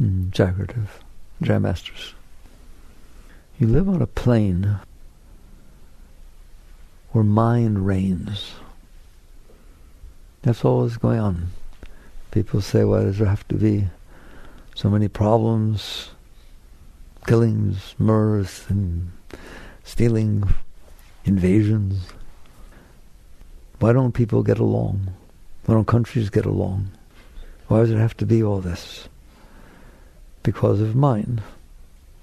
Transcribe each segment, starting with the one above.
Jagrative, Jam Masters. You live on a plane where mind reigns. That's all that's going on. People say, why does there have to be so many problems, killings, murders, and stealing, invasions? Why don't people get along? Why don't countries get along? Why does it have to be all this? Because of mind.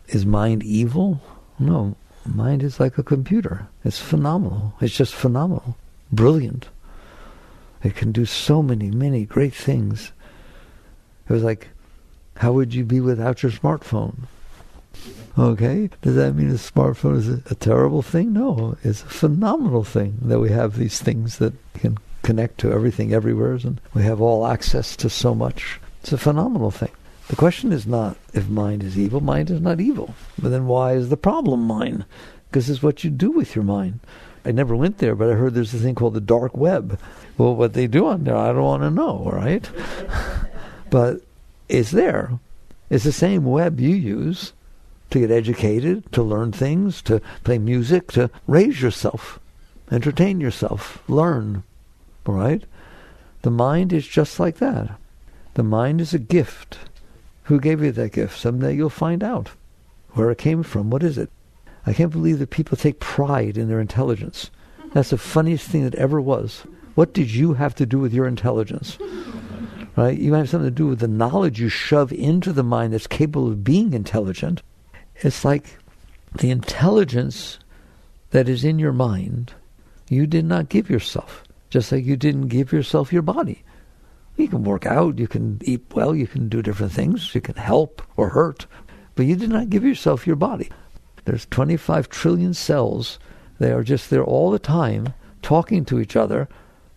Is mind evil? No. Mind is like a computer. It's phenomenal. It's just phenomenal. Brilliant. It can do so many, many great things. It was like, how would you be without your smartphone? Okay? Does that mean a smartphone is a terrible thing? No. It's a phenomenal thing that we have these things that can connect to everything everywhere, and we have all access to so much. It's a phenomenal thing. The question is not if mind is evil. Mind is not evil. But then why is the problem mind? Because it's what you do with your mind. I never went there, but I heard there's a thing called the dark web. Well, what they do on there, I don't want to know, right? But it's there. It's the same web you use to get educated, to learn things, to play music, to raise yourself, entertain yourself, learn, all right? The mind is just like that. The mind is a gift. Who gave you that gift? Someday you'll find out where it came from. What is it? I can't believe that people take pride in their intelligence. That's the funniest thing that ever was. What did you have to do with your intelligence? Right? You have something to do with the knowledge you shove into the mind that's capable of being intelligent. It's like the intelligence that is in your mind, you did not give yourself. Just like you didn't give yourself your body. You can work out, you can eat well, you can do different things, you can help or hurt, but you did not give yourself your body. There's 25 trillion cells. They are just there all the time, talking to each other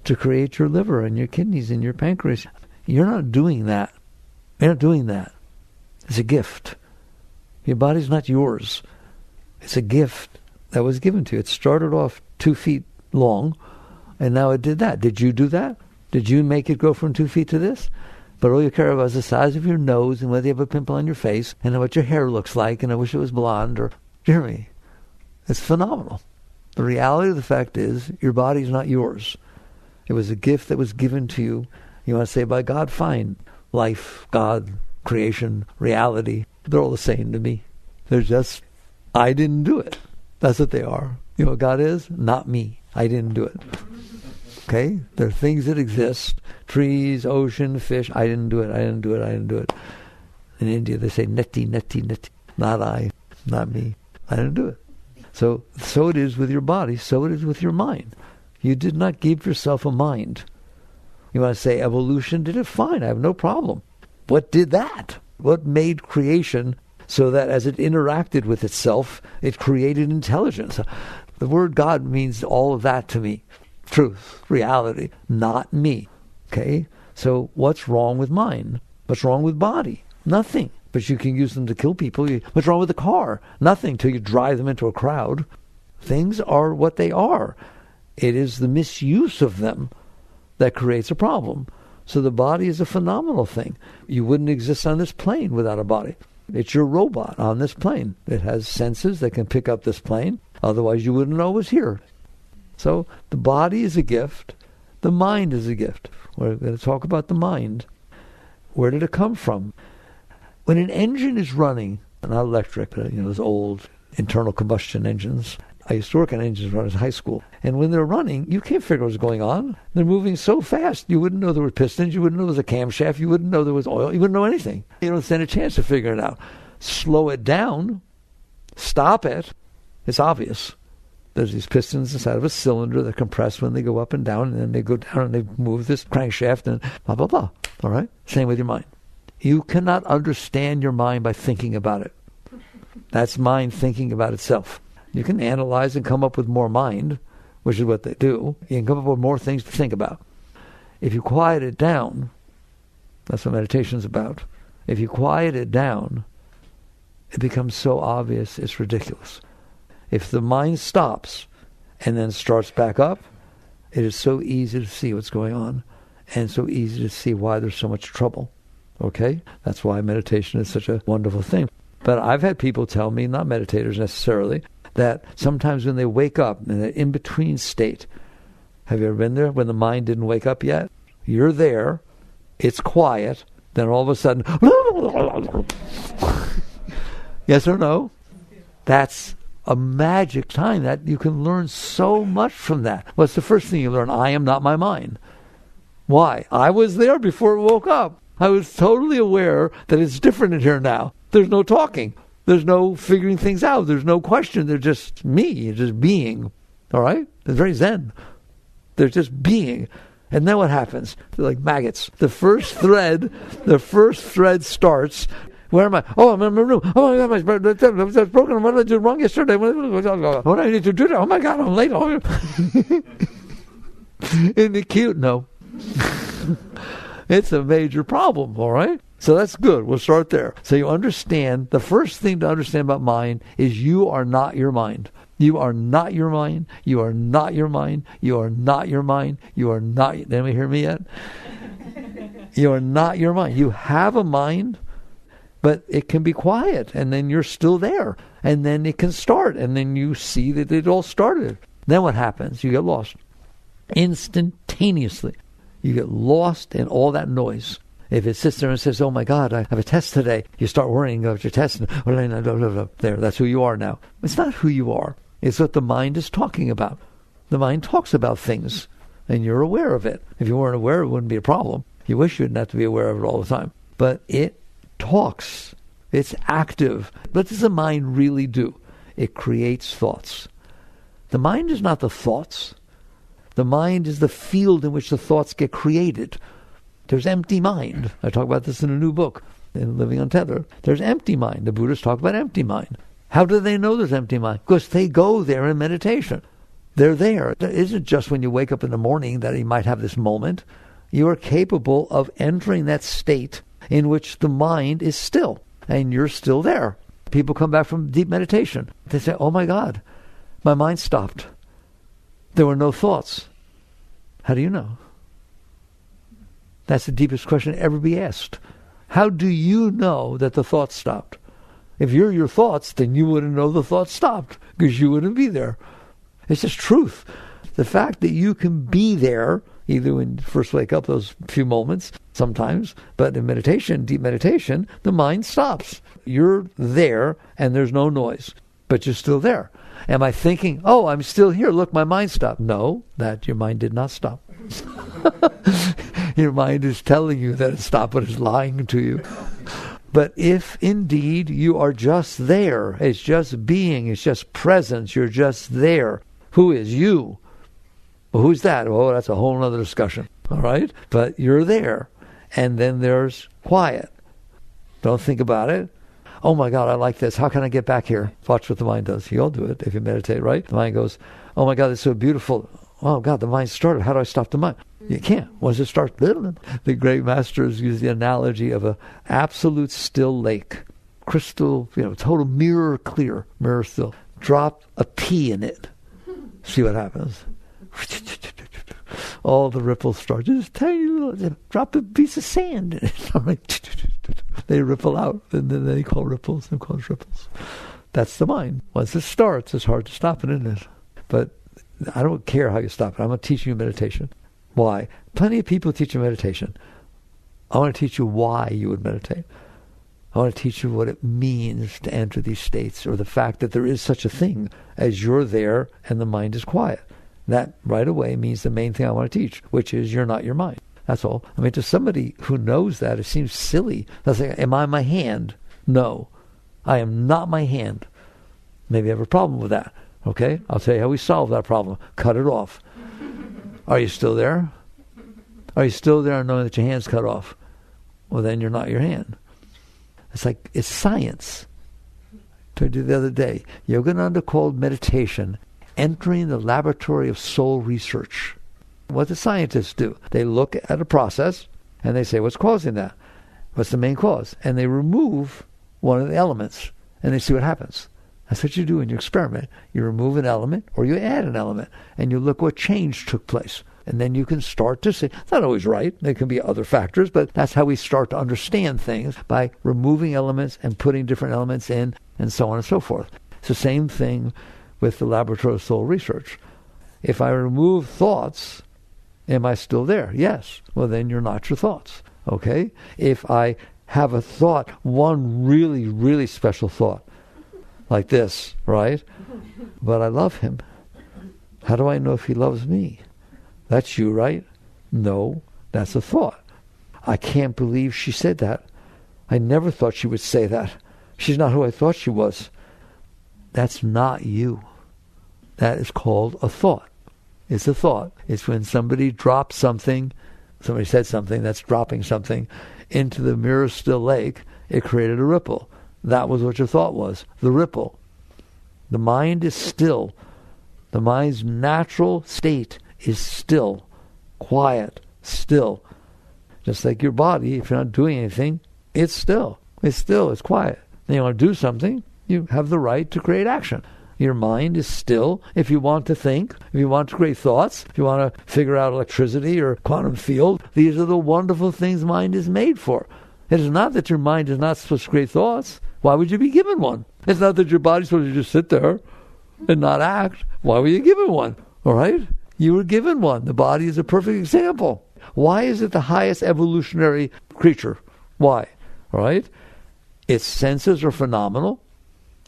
to create your liver and your kidneys and your pancreas. You're not doing that. You're not doing that. It's a gift. Your body's not yours. It's a gift that was given to you. It started off 2 feet long, and now it did that. Did you do that? Did you make it go from 2 feet to this? But all you care about is the size of your nose and whether you have a pimple on your face and what your hair looks like, and I wish it was blonde, or, you hear me? It's phenomenal. The reality of the fact is your body's not yours. It was a gift that was given to you. You want to say by God? Fine. Life, God, creation, reality, they're all the same to me. They're just, I didn't do it. That's what they are. You know what God is? Not me. I didn't do it. Okay? There are things that exist. Trees, ocean, fish. I didn't do it. I didn't do it. I didn't do it. In India, they say, neti, neti, neti. Not I. Not me. I didn't do it. So it is with your body. So it is with your mind. You did not give yourself a mind. You want to say evolution did it? Fine. I have no problem. What did that? What made creation so that as it interacted with itself, it created intelligence? The word God means all of that to me. Truth, reality, not me. Okay? So what's wrong with mind? What's wrong with body? Nothing. But you can use them to kill people. What's wrong with the car? Nothing till you drive them into a crowd. Things are what they are. It is the misuse of them that creates a problem. So the body is a phenomenal thing. You wouldn't exist on this plane without a body. It's your robot on this plane. It has senses that can pick up this plane. Otherwise you wouldn't know it was here. So the body is a gift. The mind is a gift. We're going to talk about the mind. Where did it come from? When an engine is running, not electric, but those old internal combustion engines. I used to work on engines when I was in high school. And when they're running, you can't figure what's going on. They're moving so fast, you wouldn't know there were pistons, you wouldn't know there was a camshaft, you wouldn't know there was oil, you wouldn't know anything. You don't stand a chance of figuring it out. Slow it down, stop it, it's obvious. There's these pistons inside of a cylinder that compress when they go up and down, and then they go down and they move this crankshaft and blah, blah, blah. All right? Same with your mind. You cannot understand your mind by thinking about it. That's mind thinking about itself. You can analyze and come up with more mind, which is what they do. You can come up with more things to think about. If you quiet it down, that's what meditation's about. If you quiet it down, it becomes so obvious it's ridiculous. If the mind stops and then starts back up, it is so easy to see what's going on and so easy to see why there's so much trouble. okay? That's why meditation is such a wonderful thing. But I've had people tell me, not meditators necessarily, that sometimes when they wake up in an in-between state, have you ever been there when the mind didn't wake up yet? You're there, it's quiet, then all of a sudden, yes or no? That's a magic time that you can learn so much from that. What's the first thing you learn? I am not my mind. Why? I was there before it woke up. I was totally aware that it's different in here now. There's no talking. There's no figuring things out. There's no question. There's just me. It's just being. All right? It's very zen. There's just being. And then what happens? They're like maggots. The first thread starts. Where am I? Oh, I'm in my room. Oh, my God, that's broken. What did I do wrong yesterday? What do I need to do? Oh, my God, I'm late. Isn't it cute? No. It's a major problem, all right? So that's good. We'll start there. So you understand, the first thing to understand about mind is you are not your mind. You are not your mind. You are not your mind. You are not your mind. You are not... Did anybody hear me yet? You are not your mind. You have a mind, but it can be quiet, and then you're still there. And then it can start, and then you see that it all started. Then what happens? You get lost. Instantaneously. You get lost in all that noise. If it sits there and says, oh my God, I have a test today, you start worrying about your test. There, that's who you are now. It's not who you are. It's what the mind is talking about. The mind talks about things, and you're aware of it. If you weren't aware, it wouldn't be a problem. You wish you didn't have to be aware of it all the time. But it talks. It's active. What does the mind really do? It creates thoughts. The mind is not the thoughts. The mind is the field in which the thoughts get created. There's empty mind. I talk about this in a new book, in Living Untethered. There's empty mind. The Buddhists talk about empty mind. How do they know there's empty mind? Because they go there in meditation. They're there. It isn't just when you wake up in the morning that you might have this moment. You are capable of entering that state in which the mind is still, and you're still there. People come back from deep meditation. They say, oh my God, my mind stopped. There were no thoughts. How do you know? That's the deepest question ever be asked. How do you know that the thoughts stopped? If you're your thoughts, then you wouldn't know the thoughts stopped because you wouldn't be there. It's just truth. The fact that you can be there, either when you first wake up, those few moments, sometimes, but in meditation, deep meditation, the mind stops. You're there and there's no noise, but you're still there. Am I thinking, oh, I'm still here, look, my mind stopped? No, that your mind did not stop. Your mind is telling you that it stopped, but it's lying to you. But if indeed you are just there, it's just being, it's just presence, you're just there. Who is you? Well, who's that? Oh, that's a whole other discussion, all right? But you're there, and then there's quiet. Don't think about it. Oh my God, I like this. How can I get back here? Watch what the mind does. You'll do it if you meditate, right? The mind goes, oh my God, it's so beautiful. Oh God, the mind started. How do I stop the mind? You can't. Once it starts, the great masters use the analogy of an absolute still lake. Crystal, total mirror clear, mirror still. Drop a pea in it. See what happens. All the ripples start. Just tiny little, drop a piece of sand in it. They ripple out, and then they call ripples, and call ripples. That's the mind. Once it starts, it's hard to stop it, isn't it? But I don't care how you stop it. I'm going to teach you meditation. Why? Plenty of people teach you meditation. I want to teach you why you would meditate. I want to teach you what it means to enter these states, or the fact that there is such a thing as you're there and the mind is quiet. That right away means the main thing I want to teach, which is you're not your mind. That's all. I mean, to somebody who knows that, it seems silly. They'll say, am I my hand? No, I am not my hand. Maybe you have a problem with that. Okay? I'll tell you how we solve that problem. Cut it off. Are you still there? Are you still there knowing that your hand's cut off? Well, then you're not your hand. It's science. I told you the other day, Yogananda called meditation entering the laboratory of soul research. What do scientists do? They look at a process and they say, what's causing that? What's the main cause? And they remove one of the elements and they see what happens. That's what you do in your experiment. You remove an element or you add an element and you look what change took place. And then you can start to see, it's not always right, there can be other factors, but that's how we start to understand things, by removing elements and putting different elements in, and so on and so forth. It's the same thing with the laboratory of soul research. If I remove thoughts, am I still there? Yes. Well, then you're not your thoughts. Okay? If I have a thought, one really, really special thought, like this, right? But I love him. How do I know if he loves me? That's you, right? No, that's a thought. I can't believe she said that. I never thought she would say that. She's not who I thought she was. That's not you. That is called a thought. It's a thought. It's when somebody drops something, somebody said something that's dropping something into the mirror still lake, it created a ripple. That was what your thought was, the ripple. The mind is still. The mind's natural state is still, quiet, still. Just like your body, if you're not doing anything, it's still. It's still, it's quiet. Then you want to do something, you have the right to create action. Your mind is still. If you want to think, if you want to create thoughts, if you want to figure out electricity or quantum field, these are the wonderful things mind is made for. It is not that your mind is not supposed to create thoughts. Why would you be given one? It's not that your body's supposed to just sit there and not act. Why were you given one? All right? You were given one. The body is a perfect example. Why is it the highest evolutionary creature? Why? All right? Its senses are phenomenal.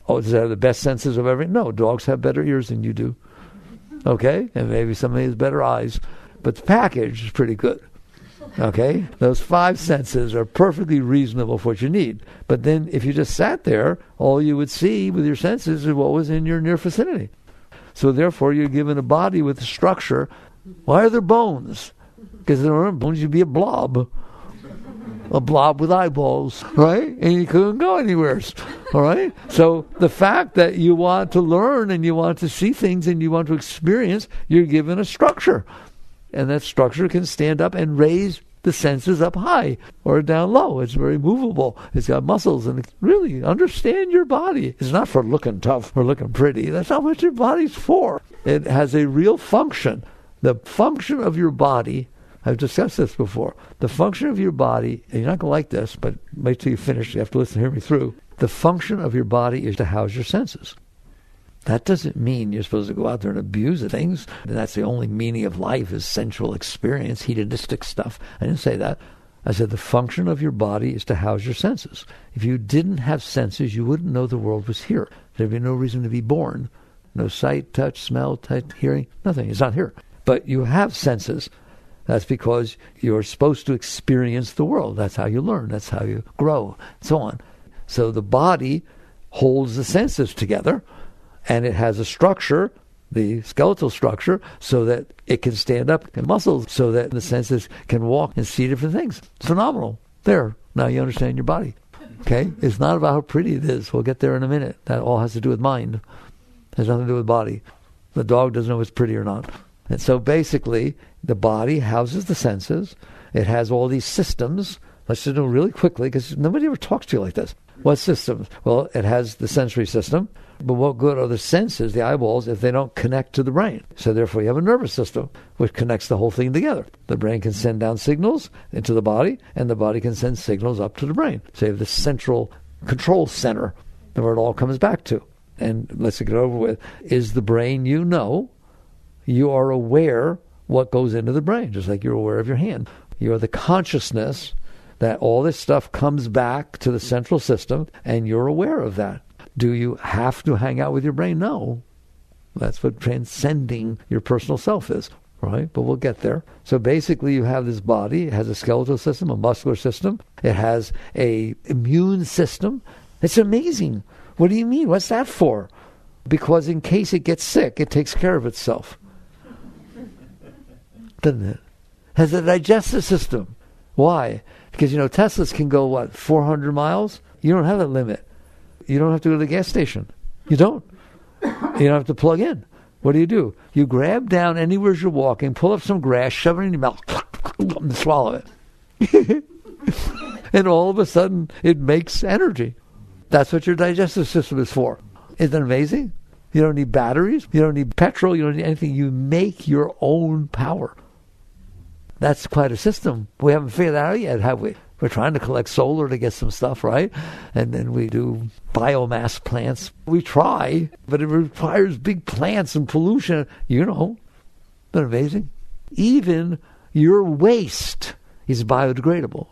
Oh, does it have the best senses of everything? No, dogs have better ears than you do. Okay? And maybe somebody has better eyes. But the package is pretty good. Okay? Those 5 senses are perfectly reasonable for what you need. But then if you just sat there, all you would see with your senses is what was in your near vicinity. So therefore you're given a body with a structure. Why are there bones? Because if there weren't bones, you'd be a blob. A blob with eyeballs, right? And you couldn't go anywhere, all right? So the fact that you want to learn and you want to see things and you want to experience, you're given a structure. And that structure can stand up and raise the senses up high or down low. It's very movable. It's got muscles, and really understand your body. It's not for looking tough or looking pretty. That's not what your body's for. It has a real function. The function of your body, I've discussed this before. The function of your body, and you're not going to like this, but wait till you finish. You have to listen to hear me through. The function of your body is to house your senses. That doesn't mean you're supposed to go out there and abuse things. That's the only meaning of life is sensual experience, hedonistic stuff. I didn't say that. I said the function of your body is to house your senses. If you didn't have senses, you wouldn't know the world was here. There'd be no reason to be born. No sight, touch, smell, hearing, nothing. It's not here. But you have senses. That's because you're supposed to experience the world. That's how you learn. That's how you grow, and so on. So the body holds the senses together, and it has a structure, the skeletal structure, so that it can stand up, and muscles, so that the senses can walk and see different things. It's phenomenal. There. Now you understand your body. Okay? It's not about how pretty it is. We'll get there in a minute. That all has to do with mind. It has nothing to do with body. The dog doesn't know if it's pretty or not. And so basically, the body houses the senses. It has all these systems. Let's just do it really quickly, because nobody ever talks to you like this. What systems? Well, it has the sensory system. But what good are the senses, the eyeballs, if they don't connect to the brain? So therefore you have a nervous system which connects the whole thing together. The brain can send down signals into the body, and the body can send signals up to the brain. So you have the central control center, where it all comes back to. And let's get it over with. Is the brain, you know, you are aware what goes into the brain, just like you're aware of your hand. You are the consciousness that all this stuff comes back to the central system, and you're aware of that. Do you have to hang out with your brain? No. That's what transcending your personal self is, right? But we'll get there. So basically you have this body. It has a skeletal system, a muscular system. It has a immune system. It's amazing. What do you mean? What's that for? Because in case it gets sick, it takes care of itself. Doesn't it? Has a digestive system. Why? Because, Teslas can go, 400 miles? You don't have that limit. You don't have to go to the gas station. You don't. You don't have to plug in. What do? You grab down anywhere you're walking, pull up some grass, shove it in your mouth, and swallow it. And all of a sudden, it makes energy. That's what your digestive system is for. Isn't that amazing? You don't need batteries. You don't need petrol. You don't need anything. You make your own power. That's quite a system. We haven't figured that out yet, have we? We're trying to collect solar to get some stuff, right? And then we do biomass plants. We try, but it requires big plants and pollution. You know, isn't that amazing? Even your waste is biodegradable.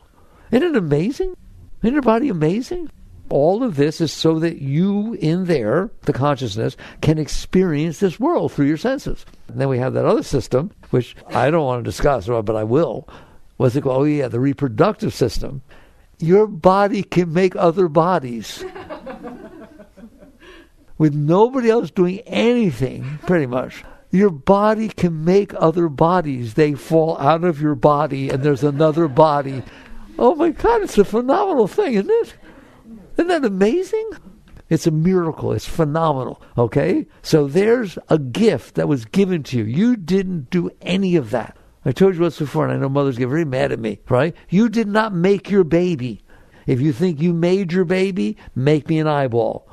Isn't it amazing? Isn't your body amazing? All of this is so that you in there, the consciousness, can experience this world through your senses. And then we have that other system, which I don't want to discuss, but I will. What's it called? Oh yeah, the reproductive system. Your body can make other bodies. With nobody else doing anything, pretty much. Your body can make other bodies. They fall out of your body and there's another body. Oh my God, it's a phenomenal thing, isn't it? Isn't that amazing? It's a miracle. It's phenomenal. Okay? So there's a gift that was given to you. You didn't do any of that. I told you once before, and I know mothers get very mad at me, right? You did not make your baby. If you think you made your baby, make me an eyeball.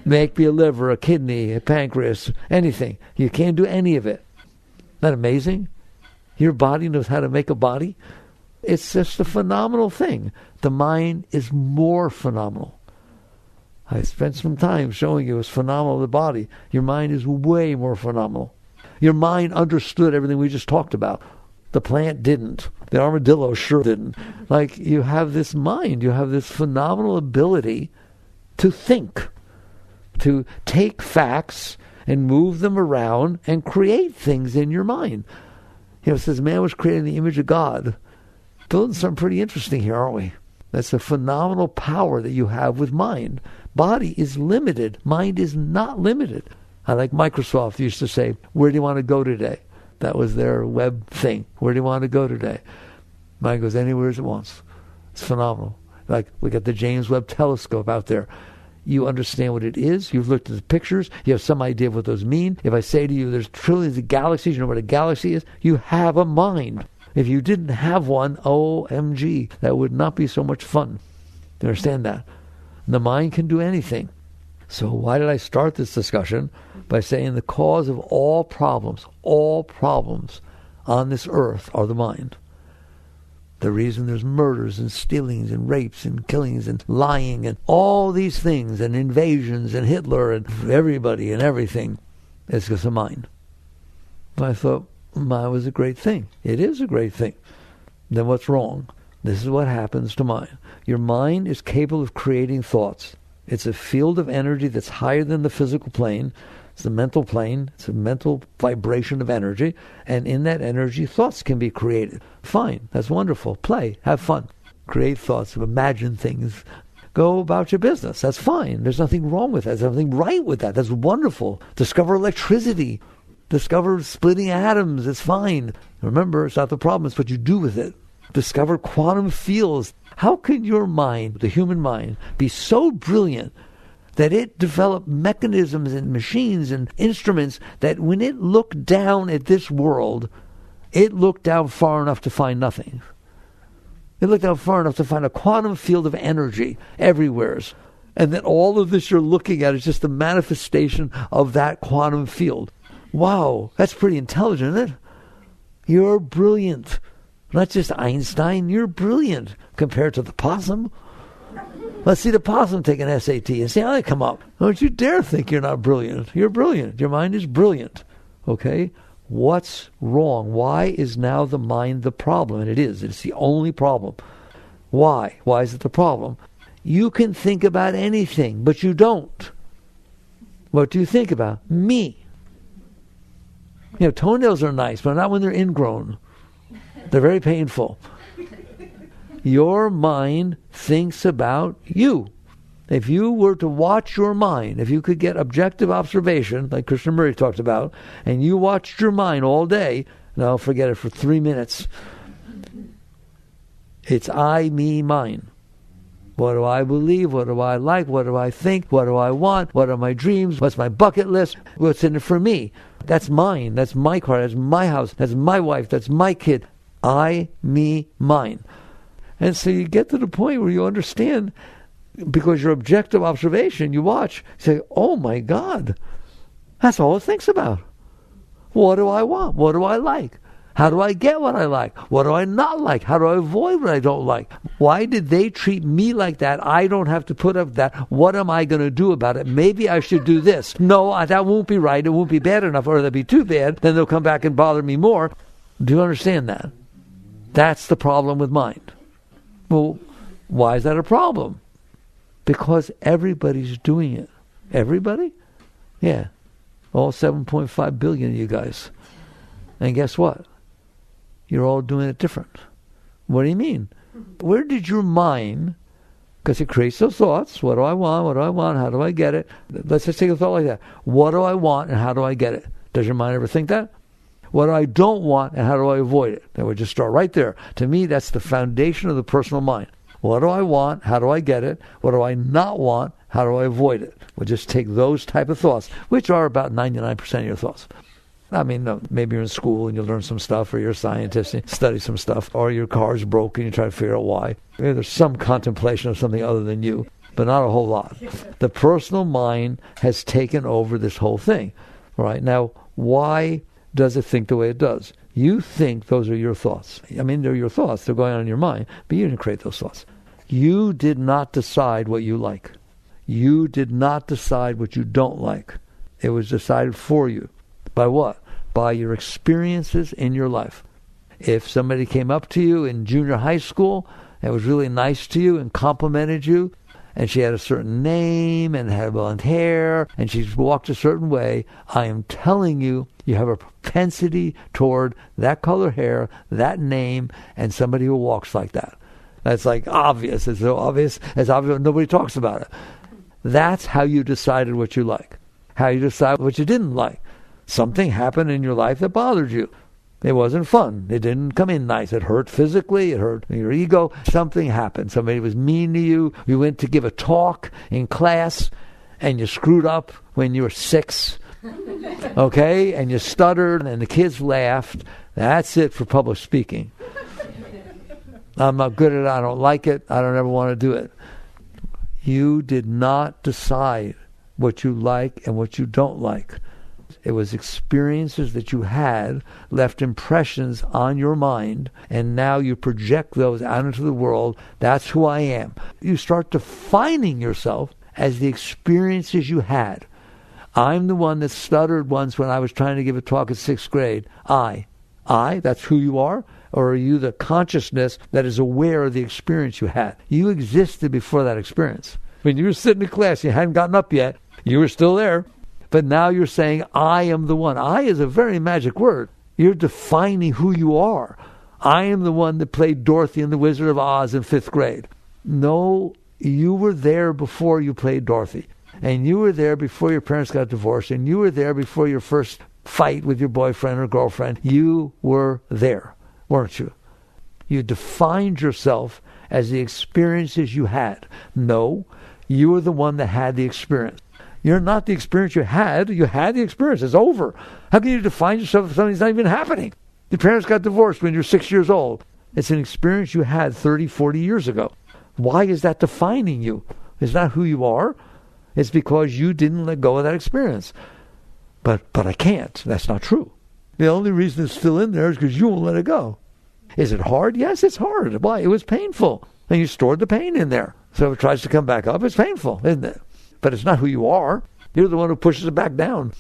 Make me a liver, a kidney, a pancreas, anything. You can't do any of it. Isn't that amazing? Your body knows how to make a body. It's just a phenomenal thing. The mind is more phenomenal. I spent some time showing you it's phenomenal, the body. Your mind is way more phenomenal. Your mind understood everything we just talked about. The plant didn't. The armadillo sure didn't. Like, you have this mind. You have this phenomenal ability to think, to take facts and move them around and create things in your mind. You know, it says man was created in the image of God. Building something pretty interesting here, aren't we? That's a phenomenal power that you have with mind. Body is limited. Mind is not limited. I like Microsoft used to say, where do you want to go today? That was their web thing. Where do you want to go today? Mind goes anywhere as it wants. It's phenomenal. Like, we got the James Webb Telescope out there. You understand what it is. You've looked at the pictures. You have some idea of what those mean. If I say to you, there's trillions of galaxies, you know what a galaxy is? You have a mind. If you didn't have one, OMG, that would not be so much fun. You understand that? The mind can do anything. So why did I start this discussion? By saying the cause of all problems on this earth are the mind. The reason there's murders and stealings and rapes and killings and lying and all these things and invasions and Hitler and everybody and everything is because of mind. I thought, mind was a great thing. It is a great thing. Then what's wrong? This is what happens to mind. Your mind is capable of creating thoughts. It's a field of energy that's higher than the physical plane. It's the mental plane. It's a mental vibration of energy. And in that energy, thoughts can be created. Fine. That's wonderful. Play. Have fun. Create thoughts. Imagine things. Go about your business. That's fine. There's nothing wrong with that. There's nothing right with that. That's wonderful. Discover electricity. Discover splitting atoms. It's fine. Remember, it's not the problem. It's what you do with it. Discover quantum fields. How can your mind, the human mind, be so brilliant that it developed mechanisms and machines and instruments that when it looked down at this world, it looked down far enough to find nothing. It looked down far enough to find a quantum field of energy everywhere. And that all of this you're looking at is just a manifestation of that quantum field. Wow, that's pretty intelligent, isn't it? You're brilliant. Not just Einstein, you're brilliant compared to the possum. Let's see the possum take an SAT and see how they come up. Don't you dare think you're not brilliant. You're brilliant. Your mind is brilliant. Okay? What's wrong? Why is now the mind the problem? And it is. It's the only problem. Why? Why is it the problem? You can think about anything, but you don't. What do you think about? Me. You know, toenails are nice, but not when they're ingrown. They're very painful. Your mind thinks about you. If you were to watch your mind, if you could get objective observation, like Krishnamurti talked about, and you watched your mind all day, now forget it for 3 minutes. It's I, me, mine. What do I believe? What do I like? What do I think? What do I want? What are my dreams? What's my bucket list? What's in it for me? That's mine. That's my car. That's my house. That's my wife. That's my kid. I, me, mine. And so you get to the point where you understand, because your objective observation, you watch, you say, oh my God, that's all it thinks about. What do I want? What do I like? How do I get what I like? What do I not like? How do I avoid what I don't like? Why did they treat me like that? I don't have to put up with that. What am I going to do about it? Maybe I should do this. No, that won't be right. It won't be bad enough, or that'll be too bad. Then they'll come back and bother me more. Do you understand that? That's the problem with mind. Well, why is that a problem? Because everybody's doing it. Everybody? Yeah. All 7.5 billion of you guys. And guess what? You're all doing it different. What do you mean? Where did your mind, because it creates those thoughts, what do I want, what do I want, how do I get it? Let's just take a thought like that. What do I want and how do I get it? Does your mind ever think that? What I don't want and how do I avoid it? That would just start right there. To me, that's the foundation of the personal mind. What do I want? How do I get it? What do I not want? How do I avoid it? We'll just take those type of thoughts, which are about 99% of your thoughts. I mean, maybe you're in school and you learn some stuff, or you're a scientist and you study some stuff, or your car's broken and you try to figure out why. Maybe there's some contemplation of something other than you, but not a whole lot. The personal mind has taken over this whole thing. Right? Now, why does it think the way it does? You think those are your thoughts. I mean, they're your thoughts. They're going on in your mind, but you didn't create those thoughts. You did not decide what you like. You did not decide what you don't like. It was decided for you. By what? By your experiences in your life. If somebody came up to you in junior high school and was really nice to you and complimented you, and she had a certain name and had blonde hair and she walked a certain way, I am telling you, you have a propensity toward that color hair, that name, and somebody who walks like that. That's like obvious. It's so obvious. It's obvious. Nobody talks about it. That's how you decided what you like. How you decide what you didn't like. Something happened in your life that bothered you. It wasn't fun. It didn't come in nice. It hurt physically. It hurt your ego. Something happened. Somebody was mean to you. You went to give a talk in class and you screwed up when you were 6. Okay? And you stuttered and the kids laughed. That's it for public speaking. I'm not good at it. I don't like it. I don't ever want to do it. You did not decide what you like and what you don't like. It was experiences that you had, left impressions on your mind, and now you project those out into the world. That's who I am. You start defining yourself as the experiences you had. I'm the one that stuttered once when I was trying to give a talk in 6th grade. I, that's who you are? Or are you the consciousness that is aware of the experience you had? You existed before that experience. When you were sitting in class, you hadn't gotten up yet, you were still there. But now you're saying, I am the one. I is a very magic word. You're defining who you are. I am the one that played Dorothy in The Wizard of Oz in 5th grade. No, you were there before you played Dorothy. And you were there before your parents got divorced. And you were there before your first fight with your boyfriend or girlfriend. You were there, weren't you? You defined yourself as the experiences you had. No, you were the one that had the experience. You're not the experience you had. You had the experience. It's over. How can you define yourself if something's not even happening? Your parents got divorced when you're 6 years old. It's an experience you had 30, 40 years ago. Why is that defining you? It's not who you are. It's because you didn't let go of that experience. But I can't. That's not true. The only reason it's still in there is because you won't let it go. Is it hard? Yes, it's hard. Why? It was painful. And you stored the pain in there. So if it tries to come back up, it's painful, isn't it? But it's not who you are. You're the one who pushes it back down.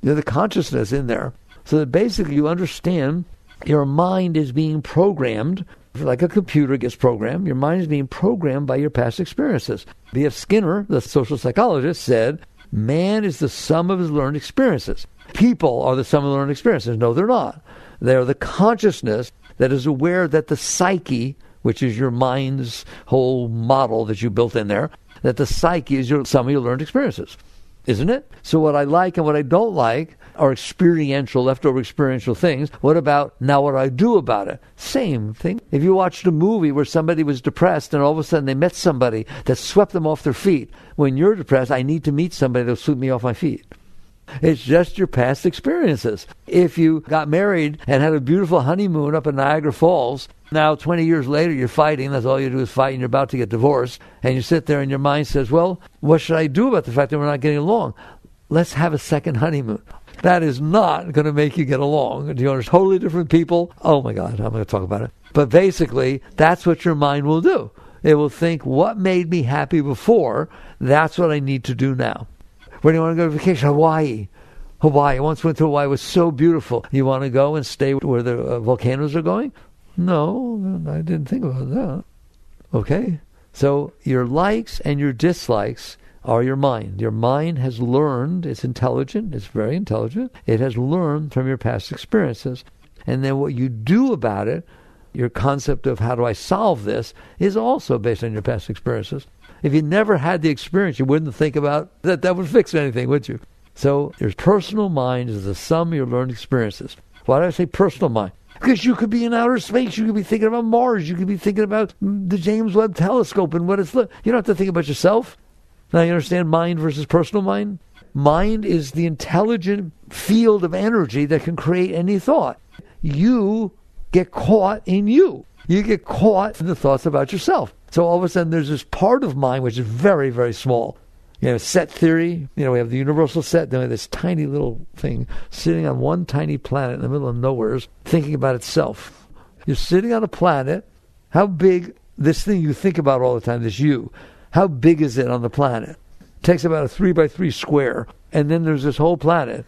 You're the consciousness in there. So that basically you understand your mind is being programmed, like a computer gets programmed. Your mind is being programmed by your past experiences. B.F. Skinner, the social psychologist, said, man is the sum of his learned experiences. People are the sum of learned experiences. No, they're not. They're the consciousness that is aware that the psyche, which is your mind's whole model that you built in there, that the psyche is your sum of your learned experiences, isn't it? So what I like and what I don't like are experiential, leftover experiential things. What about now what I do about it? Same thing. If you watched a movie where somebody was depressed and all of a sudden they met somebody that swept them off their feet, when you're depressed, I need to meet somebody that will sweep me off my feet. It's just your past experiences. If you got married and had a beautiful honeymoon up in Niagara Falls, now 20 years later you're fighting, that's all you do is fight, and you're about to get divorced, and you sit there and your mind says, well, what should I do about the fact that we're not getting along? Let's have a second honeymoon. That is not going to make you get along. You're totally different people. Oh my God, I'm going to talk about it. But basically, that's what your mind will do. It will think, what made me happy before? That's what I need to do now. Where do you want to go to vacation? Hawaii. I once went to Hawaii. It was so beautiful. You want to go and stay where the volcanoes are going? No, I didn't think about that. Okay. So your likes and your dislikes are your mind. Your mind has learned, it's intelligent, it's very intelligent. It has learned from your past experiences. And then what you do about it, your concept of how do I solve this, is also based on your past experiences. If you never had the experience, you wouldn't think about that would fix anything, would you? So your personal mind is the sum of your learned experiences. Why do I say personal mind? Because you could be in outer space, you could be thinking about Mars, you could be thinking about the James Webb Telescope and what it's you don't have to think about yourself. Now you understand mind versus personal mind? Mind is the intelligent field of energy that can create any thought. You get caught in you. You get caught in the thoughts about yourself. So all of a sudden there's this part of mind which is very, very small. Set theory, we have the universal set, then we have this tiny little thing sitting on one tiny planet in the middle of nowhere thinking about itself. You're sitting on a planet. How big, this thing you think about all the time, this you, how big is it on the planet? It takes about a 3x3 square. And then there's this whole planet.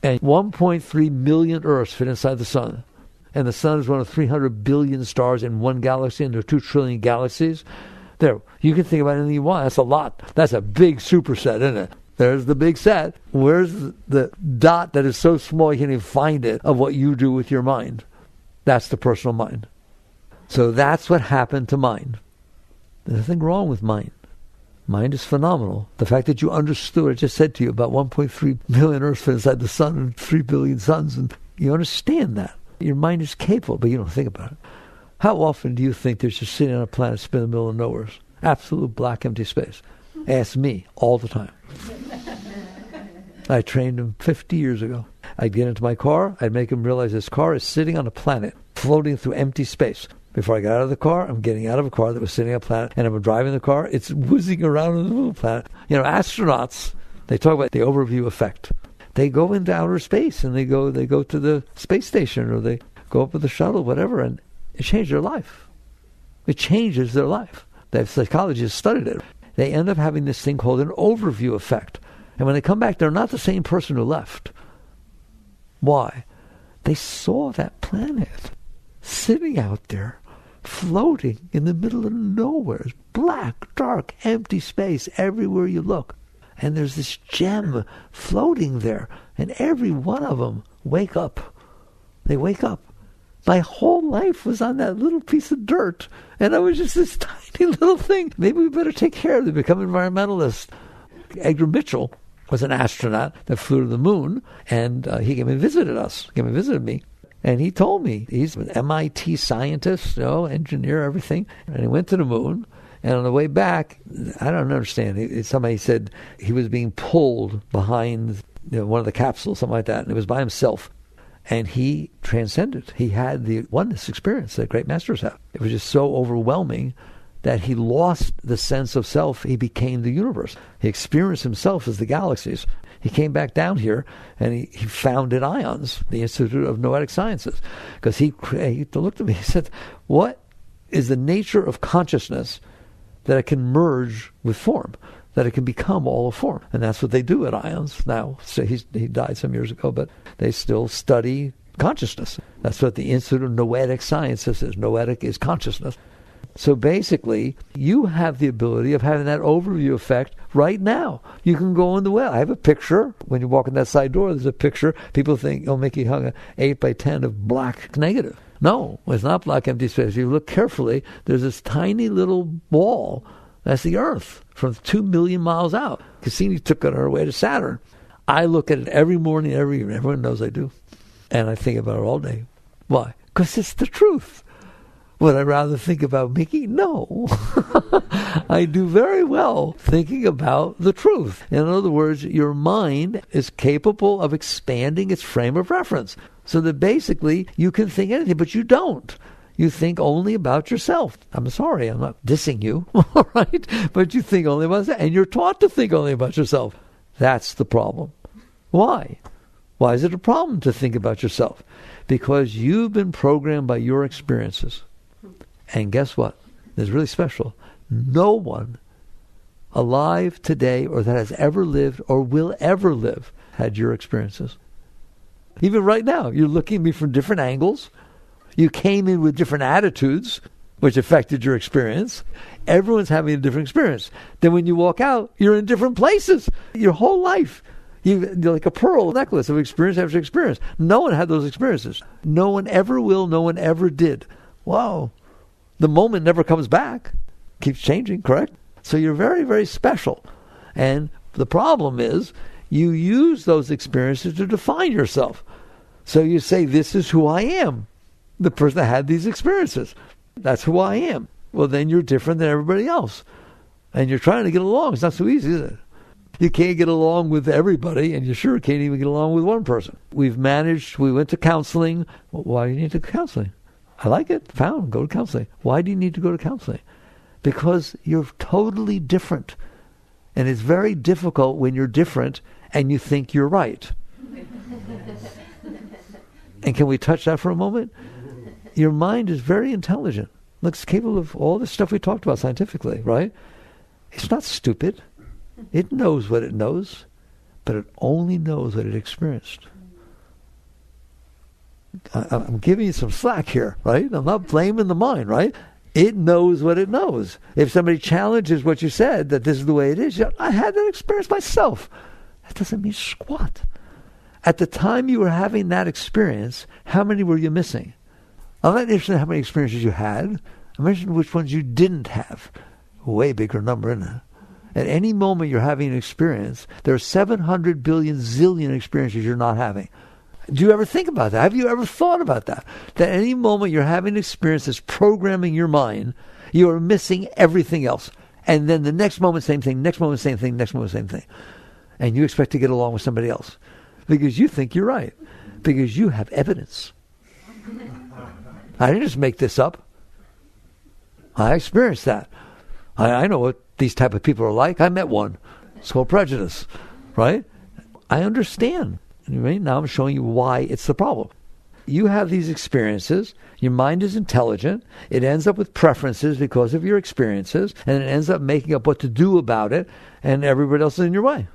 And 1.3 million Earths fit inside the sun. And the sun is one of 300 billion stars in one galaxy, and there are 2 trillion galaxies. There, you can think about anything you want. That's a lot. That's a big superset, isn't it? There's the big set. Where's the dot that is so small you can't even find it of what you do with your mind? That's the personal mind. So that's what happened to mind. There's nothing wrong with mind. Mind is phenomenal. The fact that you understood what I just said to you about 1.3 million Earths fit inside the sun and 3 billion suns, and you understand that. Your mind is capable, but you don't think about it. How often do you think there's just sitting on a planet spin in the middle of nowhere? Absolute black, empty space. Ask me all the time. I trained him 50 years ago. I'd get into my car. I'd make him realize this car is sitting on a planet, floating through empty space. Before I got out of the car, I'm getting out of a car that was sitting on a planet, and I'm driving the car. It's whizzing around on the little planet. Astronauts, they talk about the overview effect. They go into outer space, and they go to the space station, or they go up with the shuttle, whatever, and it changed their life. It changes their life. The psychologists studied it. They end up having this thing called an overview effect. And when they come back, they're not the same person who left. Why? They saw that planet sitting out there, floating in the middle of nowhere. It's black, dark, empty space everywhere you look. And there's this gem floating there. And every one of them wake up. They wake up. My whole life was on that little piece of dirt, and I was just this tiny little thing. Maybe we better take care of it, become environmentalists. Edgar Mitchell was an astronaut that flew to the moon, and he came and visited me. And he told me, he's an MIT scientist, engineer, everything, and he went to the moon. And on the way back, I don't understand. Somebody said he was being pulled behind one of the capsules, something like that, and it was by himself. And he transcended. He had the oneness experience that great masters have. It was just so overwhelming that he lost the sense of self. He became the universe. He experienced himself as the galaxies. He came back down here, and he founded IONS, the Institute of Noetic Sciences, because he looked at me. He said, "What is the nature of consciousness that it can merge with form, that it can become all a form?" And that's what they do at IONS now. So he died some years ago, but they still study consciousness. That's what the Institute of Noetic Sciences is. Noetic is consciousness. So basically, you have the ability of having that overview effect right now. You can go in the well. I have a picture. When you walk in that side door, there's a picture. People think, Mickey hung an 8x10 of black negative. No, it's not black empty space. If you look carefully, there's this tiny little ball. That's the Earth from 2 million miles out. Cassini took it on her way to Saturn. I look at it every morning, every evening. Everyone knows I do. And I think about it all day. Why? Because it's the truth. Would I rather think about Mickey? No. I do very well thinking about the truth. In other words, your mind is capable of expanding its frame of reference. So that basically you can think anything, but you don't. You think only about yourself. I'm sorry, I'm not dissing you, all right? But you think only about yourself, and you're taught to think only about yourself. That's the problem. Why? Why is it a problem to think about yourself? Because you've been programmed by your experiences. And guess what? It's really special. No one alive today or that has ever lived or will ever live had your experiences. Even right now, you're looking at me from different angles. You came in with different attitudes, which affected your experience. Everyone's having a different experience. Then when you walk out, you're in different places. Your whole life, you're like a pearl necklace of experience after experience. No one had those experiences. No one ever will. No one ever did. Wow. The moment never comes back. Keeps changing, correct? So you're very, very special. And the problem is you use those experiences to define yourself. So you say, this is who I am. The person that had these experiences. That's who I am. Well, then you're different than everybody else. And you're trying to get along. It's not so easy, is it? You can't get along with everybody, and you sure can't even get along with one person. We went to counseling. Why do you need to go to counseling? I like it. Go to counseling. Why do you need to go to counseling? Because you're totally different. And it's very difficult when you're different and you think you're right. And can we touch that for a moment? Your mind is very intelligent. It's capable of all the stuff we talked about scientifically, right? It's not stupid. It knows what it knows, but it only knows what it experienced. I'm giving you some slack here, right? I'm not blaming the mind, right? It knows what it knows. If somebody challenges what you said, that this is the way it is, I had that experience myself. That doesn't mean squat. At the time you were having that experience, how many were you missing? I'm not interested in how many experiences you had. I'm interested in which ones you didn't have. A way bigger number, isn't it? At any moment you're having an experience, there are 700 billion zillion experiences you're not having. Do you ever think about that? Have you ever thought about that? That at any moment you're having an experience that's programming your mind, you are missing everything else. And then the next moment, same thing, next moment, same thing, next moment, same thing. And you expect to get along with somebody else. Because you think you're right. Because you have evidence. I didn't just make this up. I experienced that. I know what these type of people are like. I met one. It's called prejudice. Right? I understand. Right? Now I'm showing you why it's the problem. You have these experiences. Your mind is intelligent. It ends up with preferences because of your experiences. And it ends up making up what to do about it. And everybody else is in your way.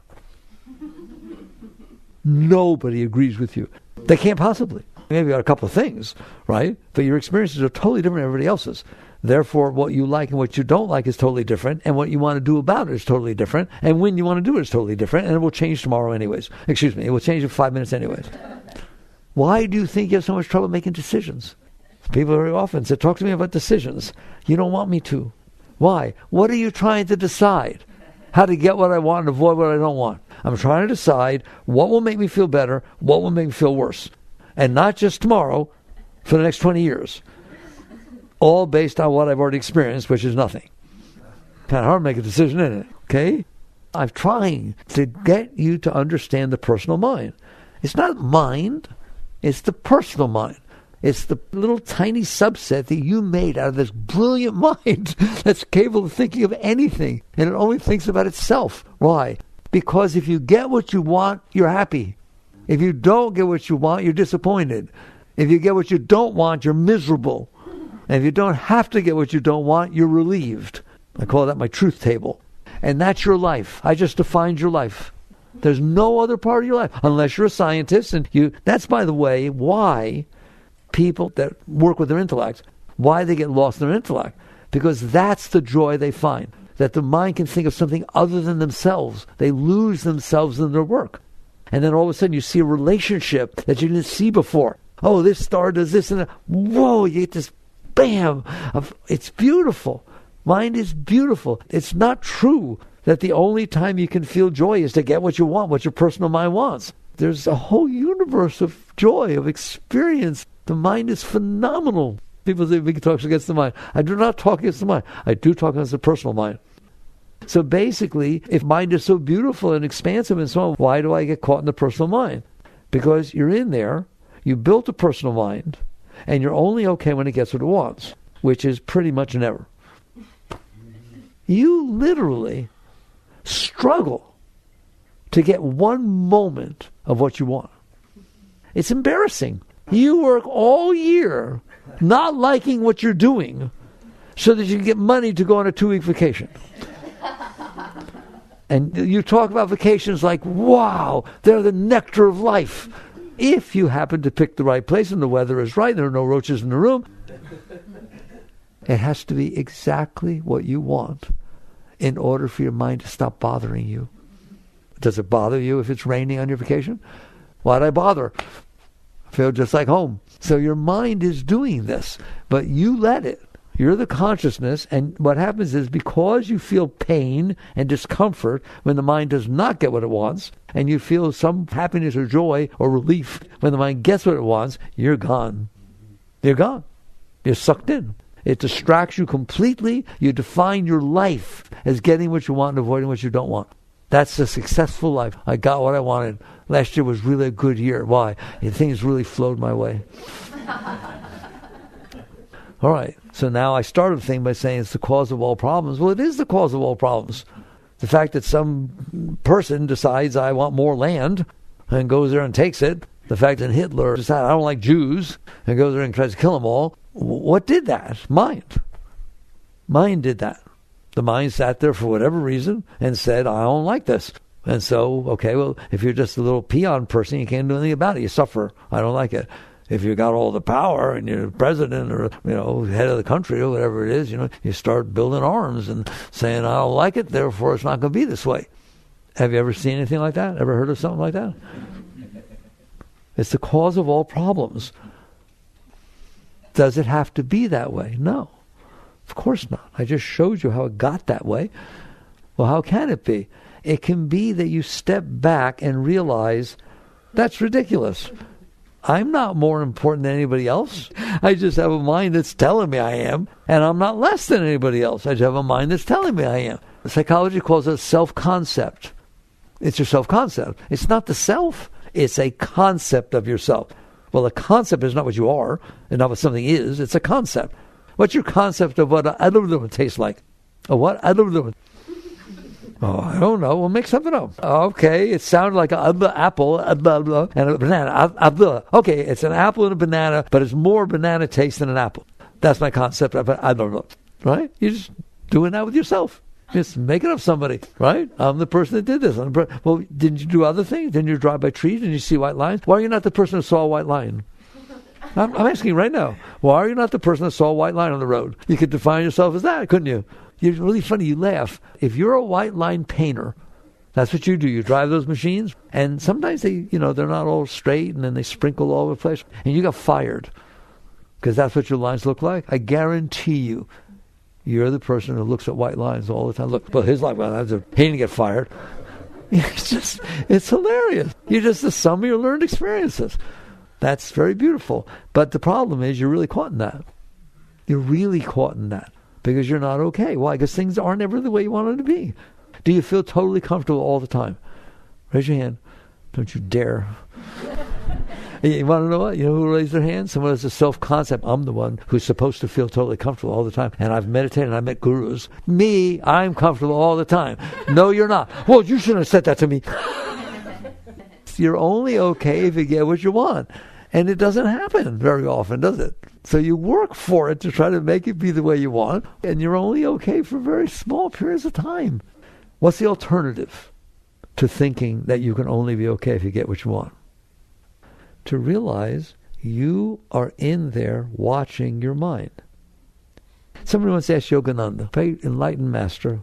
Nobody agrees with you. They can't possibly. Maybe got a couple of things, right? But your experiences are totally different than everybody else's. Therefore, what you like and what you don't like is totally different. And what you want to do about it is totally different. And when you want to do it is totally different. And it will change tomorrow anyways. Excuse me, it will change in 5 minutes anyways. Why do you think you have so much trouble making decisions? People very often say, talk to me about decisions. You don't want me to. Why? What are you trying to decide? How to get what I want and avoid what I don't want. I'm trying to decide what will make me feel better, what will make me feel worse. And not just tomorrow, for the next 20 years. All based on what I've already experienced, which is nothing. Kind of hard to make a decision, isn't it? Okay? I'm trying to get you to understand the personal mind. It's not mind, it's the personal mind. It's the little tiny subset that you made out of this brilliant mind that's capable of thinking of anything. And it only thinks about itself. Why? Because if you get what you want, you're happy. If you don't get what you want, you're disappointed. If you get what you don't want, you're miserable. And if you don't have to get what you don't want, you're relieved. I call that my truth table. And that's your life. I just defined your life. There's no other part of your life, unless you're a scientist. And that's, by the way, why people that work with their intellect, why they get lost in their intellect. Because that's the joy they find. That the mind can think of something other than themselves. They lose themselves in their work. And then all of a sudden you see a relationship that you didn't see before. Oh, this star does this and that. Whoa, you get this bam. It's beautiful. Mind is beautiful. It's not true that the only time you can feel joy is to get what you want, what your personal mind wants. There's a whole universe of joy, of experience. The mind is phenomenal. People say we can talk against the mind. I do not talk against the mind. I do talk against the personal mind. So basically, if mind is so beautiful and expansive and so on, why do I get caught in the personal mind? Because you're in there, you built a personal mind, and you're only okay when it gets what it wants, which is pretty much never. You literally struggle to get one moment of what you want. It's embarrassing. You work all year not liking what you're doing so that you can get money to go on a 2-week vacation. And you talk about vacations like, wow, they're the nectar of life. If you happen to pick the right place and the weather is right, there are no roaches in the room, it has to be exactly what you want in order for your mind to stop bothering you. Does it bother you if it's raining on your vacation? Why'd I bother? I feel just like home. So your mind is doing this, but you let it. You're the consciousness, and what happens is because you feel pain and discomfort when the mind does not get what it wants, and you feel some happiness or joy or relief when the mind gets what it wants, you're gone. You're gone. You're sucked in. It distracts you completely. You define your life as getting what you want and avoiding what you don't want. That's a successful life. I got what I wanted. Last year was really a good year. Why? Things really flowed my way. All right. So now I started the thing by saying it's the cause of all problems. Well, it is the cause of all problems. The fact that some person decides I want more land and goes there and takes it. The fact that Hitler decided I don't like Jews and goes there and tries to kill them all. What did that? Mind. Mind did that. The mind sat there for whatever reason and said, I don't like this. And so, okay, well, if you're just a little peon person, you can't do anything about it. You suffer. I don't like it. If you got all the power and you're president or, head of the country or whatever it is, you start building arms and saying, I don't like it, therefore it's not going to be this way. Have you ever seen anything like that? Ever heard of something like that? It's the cause of all problems. Does it have to be that way? No. Of course not. I just showed you how it got that way. Well, how can it be? It can be that you step back and realize that's ridiculous. I'm not more important than anybody else. I just have a mind that's telling me I am, and I'm not less than anybody else. I just have a mind that's telling me I am. Psychology calls it self-concept. It's your self-concept. It's not the self. It's a concept of yourself. Well, a concept is not what you are, and not what something is. It's a concept. What's your concept of what a tastes like? A what? Oh, I don't know. We'll make something up. Okay, it sounded like an apple and a banana. Okay, it's an apple and a banana, but it's more banana taste than an apple. That's my concept of I don't know. Right? You're just doing that with yourself. Just making up somebody, right? I'm the person that did this. Well, didn't you do other things? Didn't you drive by trees? Didn't you see white lines? Why are you not the person who saw a white line? I'm asking you right now. Why are you not the person that saw a white line on the road? You could define yourself as that, couldn't you? You're really funny. You laugh. If you're a white line painter, that's what you do. You drive those machines, and sometimes they're not all straight, and then they sprinkle all over the place, and you got fired because that's what your lines look like. I guarantee you, you're the person who looks at white lines all the time. Look, well, his life, he didn't get fired. It's hilarious. You're just the sum of your learned experiences. That's very beautiful. But the problem is you're really caught in that. You're really caught in that because you're not okay. Why? Because things aren't ever the way you want them to be. Do you feel totally comfortable all the time? Raise your hand. Don't you dare. You want to know what? You know who raised their hand? Someone has a self-concept. I'm the one who's supposed to feel totally comfortable all the time. And I've meditated and I met gurus. Me, I'm comfortable all the time. No, you're not. Well, you shouldn't have said that to me. You're only okay if you get what you want. And it doesn't happen very often, does it? So you work for it to try to make it be the way you want. And you're only okay for very small periods of time. What's the alternative to thinking that you can only be okay if you get what you want? To realize you are in there watching your mind. Somebody once asked Yogananda, "Hey, enlightened master,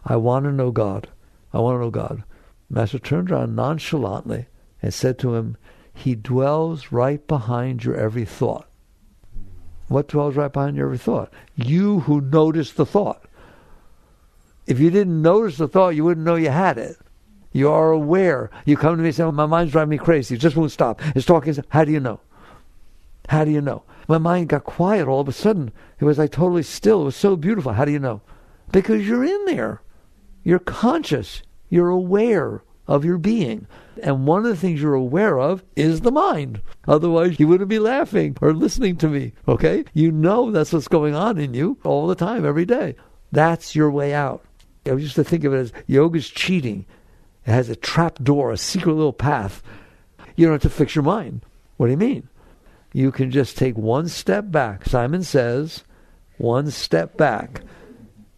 I want to know God. I want to know God." Master turned around nonchalantly and said to him, "He dwells right behind your every thought." What dwells right behind your every thought? You who noticed the thought. If you didn't notice the thought, you wouldn't know you had it. You are aware. You come to me and say, "Oh, my mind's driving me crazy. It just won't stop. It's talking." How do you know? How do you know? My mind got quiet all of a sudden. It was like totally still. It was so beautiful. How do you know? Because you're in there. You're conscious. You're aware of your being. And one of the things you're aware of is the mind. Otherwise, you wouldn't be laughing or listening to me. Okay? You know that's what's going on in you all the time, every day. That's your way out. I used to think of it as yoga's cheating. It has a trap door, a secret little path. You don't have to fix your mind. What do you mean? You can just take one step back. Simon says, one step back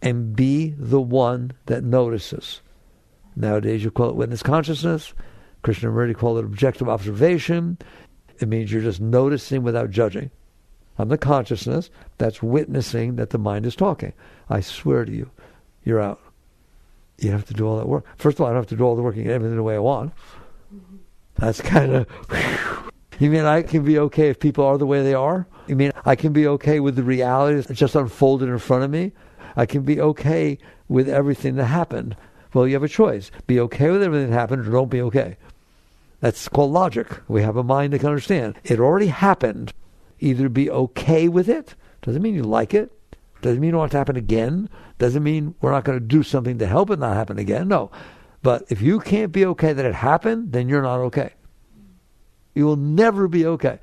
and be the one that notices. Nowadays you call it witness consciousness. Krishnamurti called it objective observation. It means you're just noticing without judging. I'm the consciousness that's witnessing that the mind is talking. I swear to you, you're out. You have to do all that work. First of all, I don't have to do all the work and get everything the way I want. That's kind of... You mean I can be okay if people are the way they are? You mean I can be okay with the reality that's just unfolded in front of me? I can be okay with everything that happened. Well, you have a choice. Be okay with everything that happened or don't be okay. That's called logic. We have a mind that can understand. It already happened. Either be okay with it. Doesn't mean you like it. Doesn't mean you want it to happen again. Doesn't mean we're not going to do something to help it not happen again. No. But if you can't be okay that it happened, then you're not okay. You will never be okay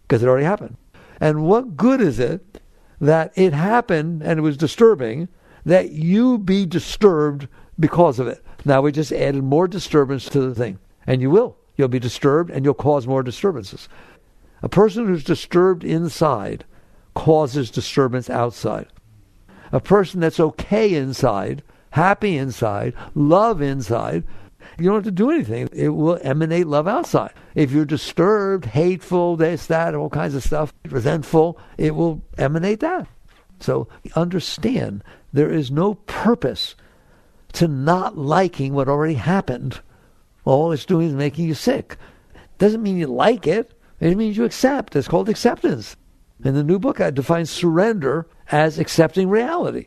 because it already happened. And what good is it that it happened and it was disturbing, that you be disturbed because of it? Now we just added more disturbance to the thing. And you will. You'll be disturbed and you'll cause more disturbances. A person who's disturbed inside causes disturbance outside. A person that's okay inside, happy inside, love inside, you don't have to do anything. It will emanate love outside. If you're disturbed, hateful, this, that, all kinds of stuff, resentful, it will emanate that. So understand, there is no purpose to not liking what already happened. All it's doing is making you sick. Doesn't mean you like it. It means you accept. It's called acceptance. In the new book, I define surrender as accepting reality.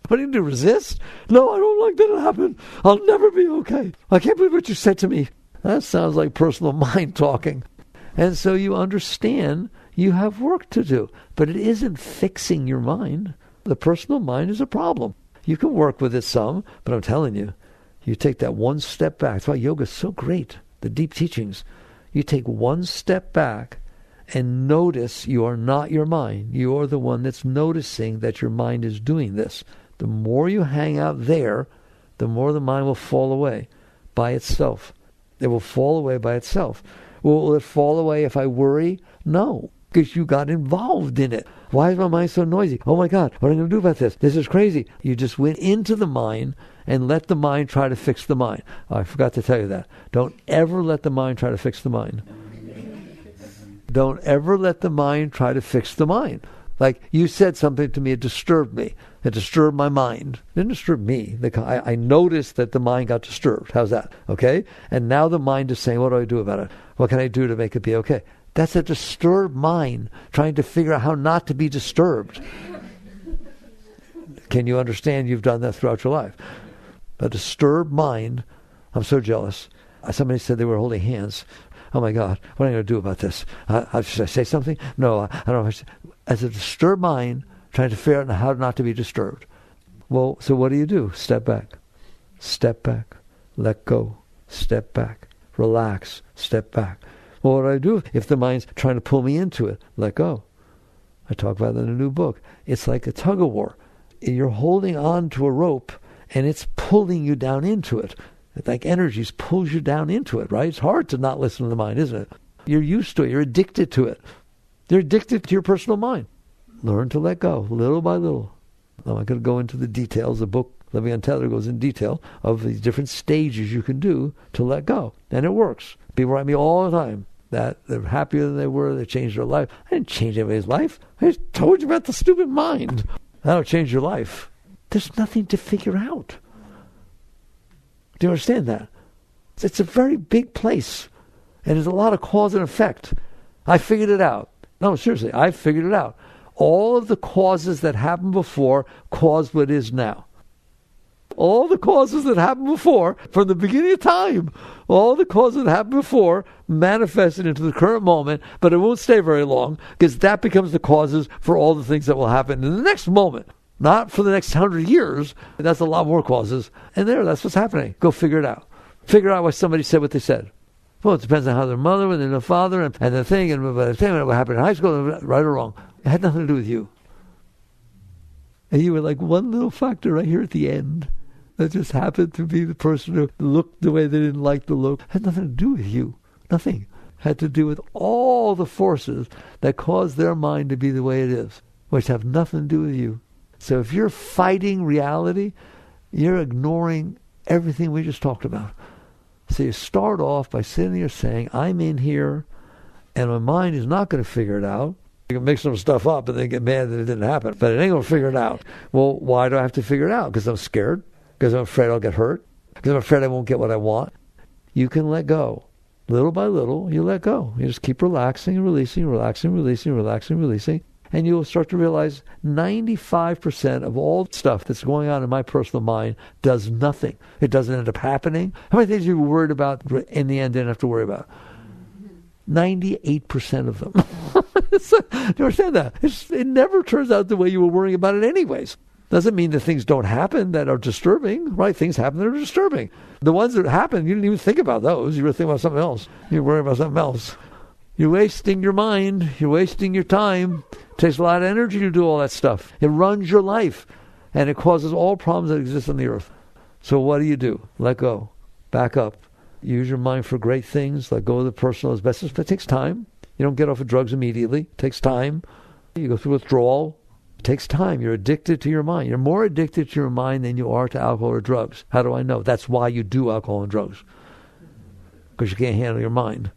What do you do, resist? No, I don't like that it happened. I'll never be okay. I can't believe what you said to me. That sounds like personal mind talking. And so you understand you have work to do. But it isn't fixing your mind. The personal mind is a problem. You can work with it some, but I'm telling you, you take that one step back. That's why yoga is so great, the deep teachings. You take one step back and notice you are not your mind. You are the one that's noticing that your mind is doing this. The more you hang out there, the more the mind will fall away by itself. It will fall away by itself. Will it fall away if I worry? No, because you got involved in it. Why is my mind so noisy? Oh my God, what am I going to do about this? This is crazy. You just went into the mind and let the mind try to fix the mind. Oh, I forgot to tell you that. Don't ever let the mind try to fix the mind. Don't ever let the mind try to fix the mind. Like you said something to me, it disturbed me. It disturbed my mind. It didn't disturb me. I noticed that the mind got disturbed. How's that? Okay? And now the mind is saying, what do I do about it? What can I do to make it be okay? That's a disturbed mind trying to figure out how not to be disturbed. Can you understand you've done that throughout your life? A disturbed mind. I'm so jealous. Somebody said they were holding hands. Oh my God, what am I going to do about this? Should I say something? No, I don't know. As a disturbed mind, trying to figure out how not to be disturbed. Well, so what do? Step back. Step back. Let go. Step back. Relax. Step back. Well, what do I do if the mind's trying to pull me into it? Let go. I talk about that in a new book. It's like a tug of war. You're holding on to a rope and it's pulling you down into it. It's like energies pulls you down into it, right? It's hard to not listen to the mind, isn't it? You're used to it. You're addicted to it. You're addicted to your personal mind. Learn to let go, little by little. I'm not going to go into the details. The book, Living Untethered, goes in detail of these different stages you can do to let go. And it works. People write me all the time that they're happier than they were. They changed their life. I didn't change anybody's life. I just told you about the stupid mind. That'll change your life. There's nothing to figure out. Do you understand that? It's a very big place. And there's a lot of cause and effect. I figured it out. No, seriously, I figured it out. All of the causes that happened before caused what is now. All the causes that happened before, from the beginning of time, all the causes that happened before manifested into the current moment, but it won't stay very long, because that becomes the causes for all the things that will happen in the next moment. Not for the next 100 years. That's a lot more causes. And that's what's happening. Go figure it out. Figure out why somebody said what they said. Well, it depends on how their mother and their father and the thing and what happened in high school, right or wrong. It had nothing to do with you. And you were like one little factor right here at the end that just happened to be the person who looked the way they didn't like the look. It had nothing to do with you. Nothing. had to do with all the forces that cause their mind to be the way it is, which have nothing to do with you. So if you're fighting reality, you're ignoring everything we just talked about. So you start off by sitting here saying, I'm in here, and my mind is not going to figure it out. You can make some stuff up and then get mad that it didn't happen, but it ain't going to figure it out. Well, why do I have to figure it out? Because I'm scared? Because I'm afraid I'll get hurt? Because I'm afraid I won't get what I want? You can let go. Little by little, you let go. You just keep relaxing and releasing, relaxing, releasing, relaxing, releasing. And you'll start to realize 95% of all stuff that's going on in my personal mind does nothing. It doesn't end up happening. How many things you were worried about in the end didn't have to worry about? 98% of them. Do you understand that? It never turns out the way you were worrying about it anyways. Doesn't mean that things don't happen that are disturbing, right? Things happen that are disturbing. The ones that happen, you didn't even think about those. You were thinking about something else. You were worrying about something else. You're wasting your mind. You're wasting your time. It takes a lot of energy to do all that stuff. It runs your life. And it causes all problems that exist on the earth. So what do? Let go. Back up. Use your mind for great things. Let go of the personal as best as it takes time. You don't get off of drugs immediately. It takes time. You go through withdrawal. It takes time. You're addicted to your mind. You're more addicted to your mind than you are to alcohol or drugs. How do I know? That's why you do alcohol and drugs. Because you can't handle your mind.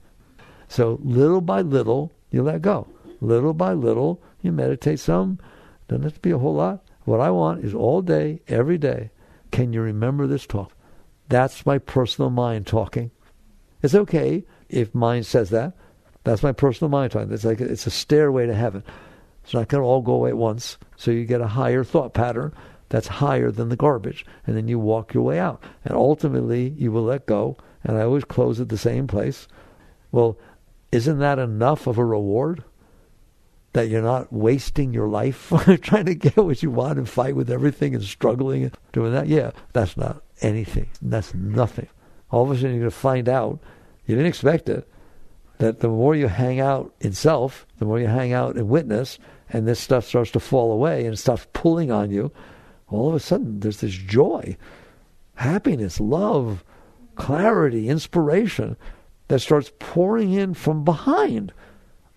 So little by little, you let go. Little by little, you meditate some. Doesn't have to be a whole lot. What I want is all day, every day, can you remember this talk? That's my personal mind talking. It's okay if mind says that. That's my personal mind talking. It's like it's a stairway to heaven. It's not going to all go away at once. So you get a higher thought pattern that's higher than the garbage. And then you walk your way out. And ultimately, you will let go. And I always close at the same place. Well, isn't that enough of a reward? That you're not wasting your life trying to get what you want and fight with everything and struggling and doing that? Yeah, that's not anything. That's nothing. All of a sudden you're going to find out, you didn't expect it, that the more you hang out in self, the more you hang out in witness, and this stuff starts to fall away and stuff pulling on you, all of a sudden there's this joy, happiness, love, clarity, inspiration that starts pouring in from behind.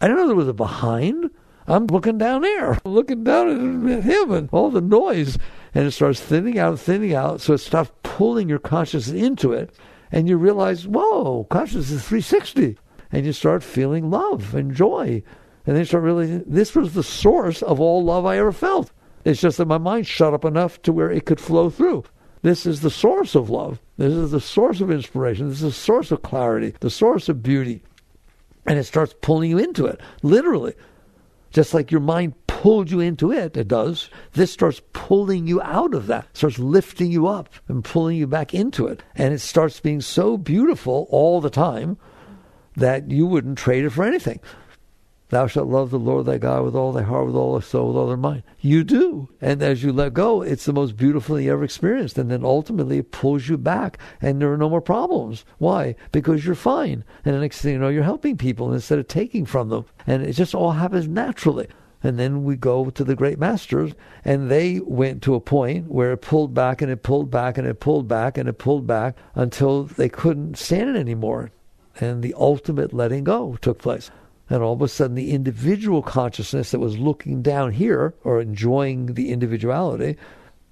I didn't know there was a behind. I'm looking down there, looking down at him and all the noise. And it starts thinning out, so it starts pulling your consciousness into it. And you realize, whoa, consciousness is 360. And you start feeling love and joy. And then you start realizing, this was the source of all love I ever felt. It's just that my mind shut up enough to where it could flow through. This is the source of love. This is the source of inspiration. This is the source of clarity, the source of beauty. And it starts pulling you into it, literally. Just like your mind pulled you into it, it does. This starts pulling you out of that, starts lifting you up and pulling you back into it. And it starts being so beautiful all the time that you wouldn't trade it for anything. Thou shalt love the Lord thy God with all thy heart, with all thy soul, with all thy mind. You do. And as you let go, it's the most beautiful thing you ever experienced. And then ultimately it pulls you back and there are no more problems. Why? Because you're fine. And the next thing you know, you're helping people instead of taking from them. And it just all happens naturally. And then we go to the great masters and they went to a point where it pulled back and it pulled back and it pulled back and it pulled back until they couldn't stand it anymore. And the ultimate letting go took place. And all of a sudden, the individual consciousness that was looking down here or enjoying the individuality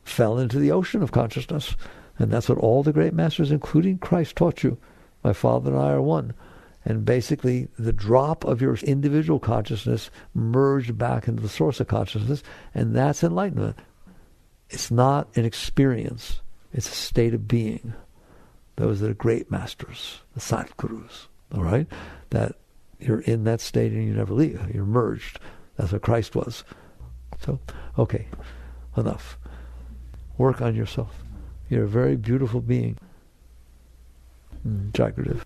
fell into the ocean of consciousness. And that's what all the great masters, including Christ, taught you. My Father and I are one. And basically, the drop of your individual consciousness merged back into the source of consciousness. And that's enlightenment. It's not an experience. It's a state of being. Those are the great masters, the Satgurus, all right? That you're in that state and you never leave. You're merged. That's what Christ was. So, okay, enough. Work on yourself. You're a very beautiful being. Jagrative.